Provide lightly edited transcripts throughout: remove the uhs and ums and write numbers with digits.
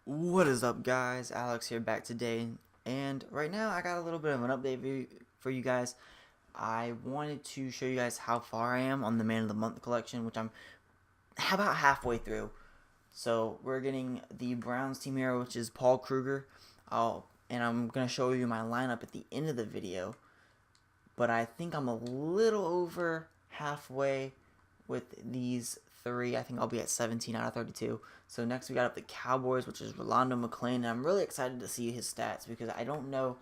What is up, guys? Alex here, back today, and right now I got a little bit of an update for you guys. I wanted to show you guys how far I am on the Man of the Month collection, which I'm about halfway through. So we're getting the Browns team hero, which is Paul Kruger. And I'm gonna show you my lineup at the end of the video. But I think I'm a little over halfway with these three. I think I'll be at 17 out of 32. So next we got up the Cowboys, which is Rolando McClain. And I'm really excited to see his stats because I don't know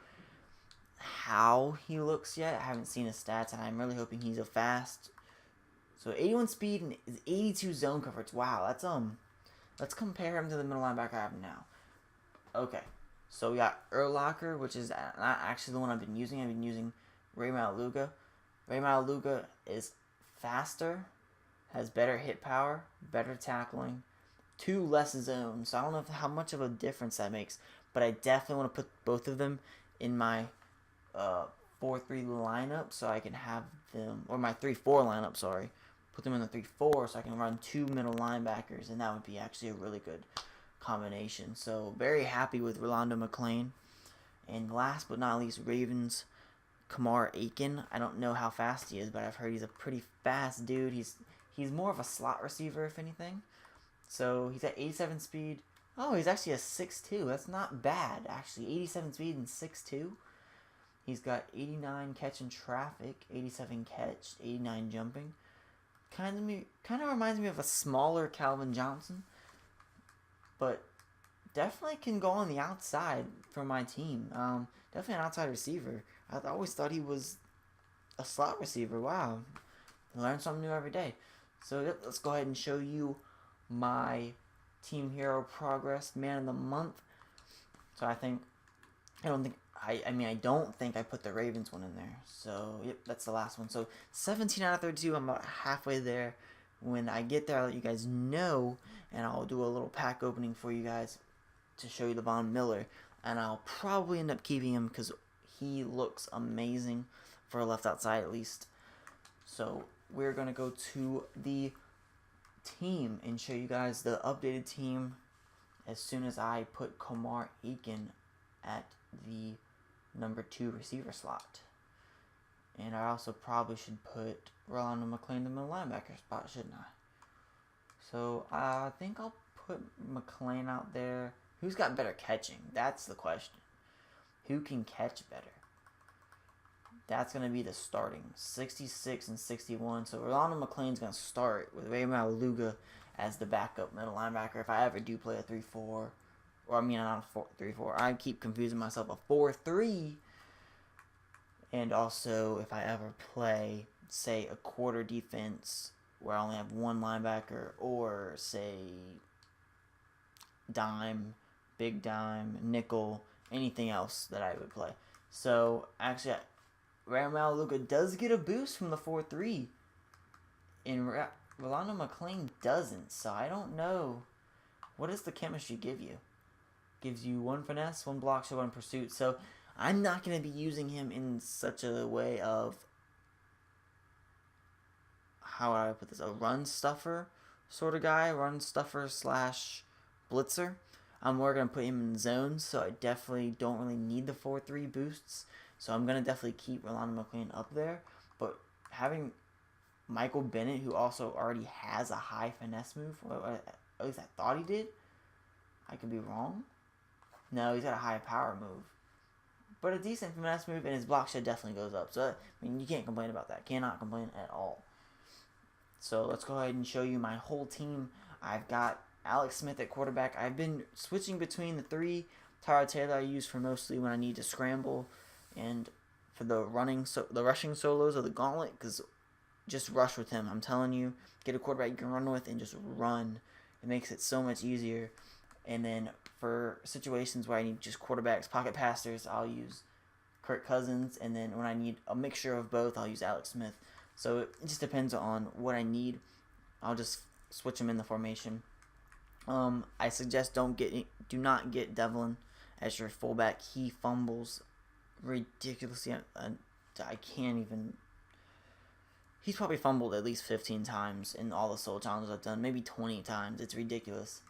how he looks yet. I haven't seen his stats, and I'm really hoping he's a fast. So 81 speed and 82 zone coverage. Wow, let's compare him to the middle linebacker I have now. Okay, so we got Urlacher, which is not actually the one I've been using. I've been using Ray Maluga. Ray Maluga is faster, has better hit power, better tackling, 2 less zones. So I don't know how much of a difference that makes, but I definitely want to put both of them in my 4-3 lineup so I can have them, or my 3-4 lineup, sorry. Put them in the 3-4 so I can run 2 middle linebackers, and that would be actually a really good combination. So very happy with Rolando McClain. And last but not least, Ravens Kamar Aiken. I don't know how fast he is, but I've heard he's a pretty fast dude. He's more of a slot receiver, if anything. So he's at 87 speed. Oh, he's actually a 6'2". That's not bad, actually. 87 speed and 6'2". He's got 89 catch in traffic, 87 catch, 89 jumping. Kind of reminds me of a smaller Calvin Johnson, but definitely can go on the outside for my team. Definitely an outside receiver. I always thought he was a slot receiver. Wow, learn something new every day. So yep, let's go ahead and show you my team hero progress, man of the month. So I don't think I put the Ravens one in there. So yep, that's the last one. So 17 out of 32. I'm about halfway there. When I get there, I'll let you guys know, and I'll do a little pack opening for you guys to show you the Von Miller, and I'll probably end up keeping him because he looks amazing for a left outside at least. So we're gonna go to the team and show you guys the updated team as soon as I put Kamar Aiken at the number 2 receiver slot. And I also probably should put Rolando McClain in the middle linebacker spot, shouldn't I? So I think I'll put McClain out there. Who's got better catching? That's the question. Who can catch better? That's going to be the starting. 66 and 61. So Rolando McClain's going to start with Ray Maluga as the backup middle linebacker if I ever do play a 3-4. Or I mean, not a 3-4. I keep confusing myself. A 4-3. And also, if I ever play, say, a quarter defense where I only have one linebacker, or, say, dime, big dime, nickel, anything else that I would play. So, actually, Ramal Luka does get a boost from the 4-3, and Rolando McClain doesn't, so I don't know. What does the chemistry give you? Gives you 1 finesse, 1 block shot, 1 pursuit, so I'm not going to be using him in such a way of, how would I put this, a run stuffer sort of guy, run stuffer slash blitzer. I'm more going to put him in zones, so I definitely don't really need the 4-3 boosts. So I'm going to definitely keep Rolando McClain up there. But having Michael Bennett, who also already has a high finesse move, or at least I thought he did. I could be wrong. No, he's got a high power move. But a decent finesse move, and his block shed definitely goes up. So, I mean, you can't complain about that. Cannot complain at all. So, let's go ahead and show you my whole team. I've got Alex Smith at quarterback. I've been switching between the 3. Tyrod Taylor I use for mostly when I need to scramble. And for the rushing solos of the gauntlet, because just rush with him. I'm telling you, get a quarterback you can run with and just run. It makes it so much easier. And then for situations where I need just quarterbacks, pocket passers, I'll use Kirk Cousins. And then when I need a mixture of both, I'll use Alex Smith. So it just depends on what I need. I'll just switch them in the formation. I suggest do not get Devlin as your fullback. He fumbles ridiculously. I can't even. He's probably fumbled at least 15 times in all the solo challenges I've done. Maybe 20 times. It's ridiculous.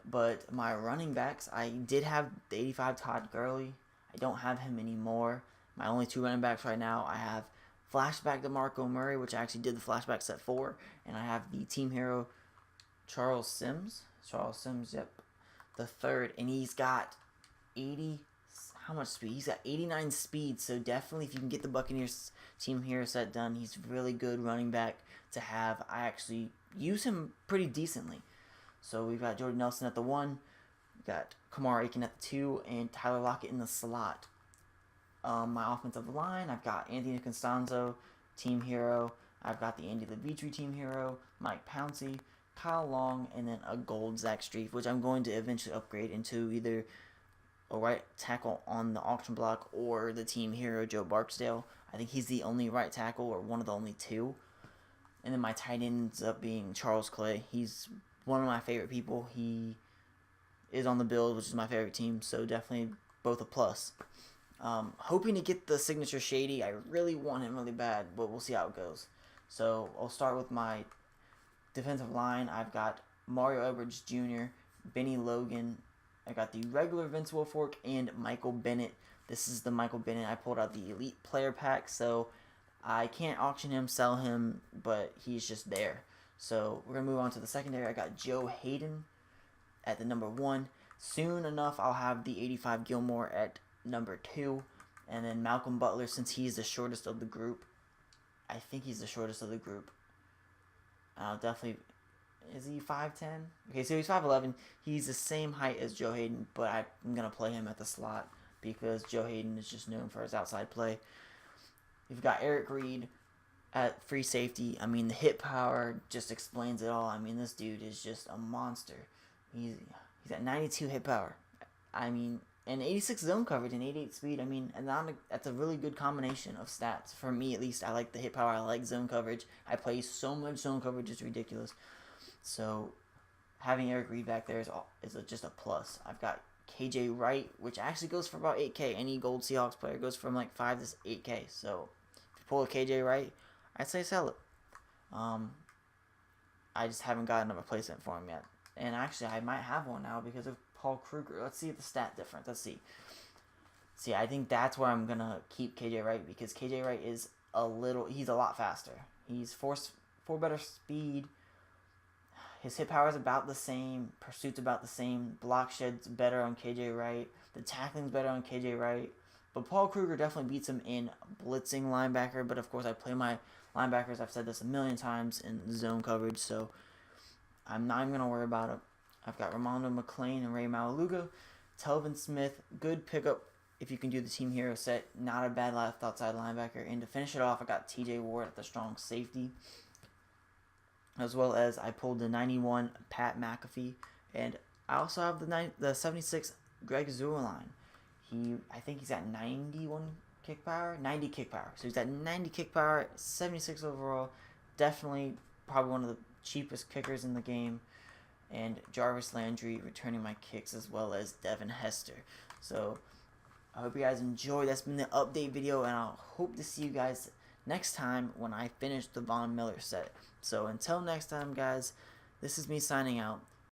But my running backs, I did have the 85 Todd Gurley. I don't have him anymore. My only 2 running backs right now, I have flashback DeMarco Murray, which I actually did the flashback set for, and I have the team hero Charles Sims. Yep, the third, and he's got 80. How much speed? He's got 89 speed. So definitely, if you can get the Buccaneers team hero set done, he's really good running back to have. I actually use him pretty decently. So we've got Jordan Nelson at the 1, we've got Kamara Aiken at the 2, and Tyler Lockett in the slot. My offensive line, I've got Anthony Costanzo, team hero. I've got the Andy Levitri team hero, Mike Pouncey, Kyle Long, and then a gold Zach Strief, which I'm going to eventually upgrade into either a right tackle on the auction block or the team hero Joe Barksdale. I think he's the only right tackle or one of the only 2. And then my tight end ends up being Charles Clay. He's one of my favorite people. He is on the Bills, which is my favorite team, so definitely both a plus. Hoping to get the signature Shady. I really want him really bad, but we'll see how it goes. So I'll start with my defensive line. I've got Mario Edwards Jr., Benny Logan. I got the regular Vince Wilfork and Michael Bennett. This is the Michael Bennett. I pulled out the Elite Player Pack, so I can't auction him, sell him, but he's just there. So we're going to move on to the secondary. I got Joe Hayden at the number 1. Soon enough, I'll have the 85 Gilmore at number 2. And then Malcolm Butler, since he's the shortest of the group. I think he's the shortest of the group. I'll definitely... Is he 5'10"? Okay, so he's 5'11". He's the same height as Joe Hayden, but I'm going to play him at the slot because Joe Hayden is just known for his outside play. You've got Eric Reed at free safety. I mean, the hit power just explains it all. I mean, this dude is just a monster. He's at 92 hit power. I mean, and 86 zone coverage and 88 speed. I mean, and that's a really good combination of stats. For me, at least, I like the hit power. I like zone coverage. I play so much zone coverage, it's ridiculous. So, having Eric Reed back there is just a plus. I've got KJ Wright, which actually goes for about 8K. Any gold Seahawks player goes from like 5 to 8K. So, if you pull a KJ Wright, I'd say sell it. I just haven't gotten a replacement for him yet. And actually, I might have one now because of Paul Kruger. Let's see the stat difference. Let's see. See, I think that's where I'm going to keep KJ Wright because KJ Wright is he's a lot faster. He's 4 better speed. His hit power is about the same. Pursuit's about the same. Block shed's better on KJ Wright. The tackling's better on KJ Wright. But Paul Kruger definitely beats him in blitzing linebacker. But, of course, I play my linebackers. I've said this a million times in zone coverage. So, I'm not even going to worry about it. I've got Ramondo McClain and Ray Malaluga. Telvin Smith, good pickup if you can do the team hero set. Not a bad left outside linebacker. And to finish it off, I got TJ Ward at the strong safety. As well as I pulled the 91 Pat McAfee. And I also have the 76 Greg Zuerlein. I think he's at 91 kick power. 90 kick power. So he's at 90 kick power, 76 overall. Definitely probably one of the cheapest kickers in the game. And Jarvis Landry returning my kicks as well as Devin Hester. So I hope you guys enjoyed. That's been the update video, and I'll hope to see you guys next time when I finish the Von Miller set. So until next time, guys, this is me signing out.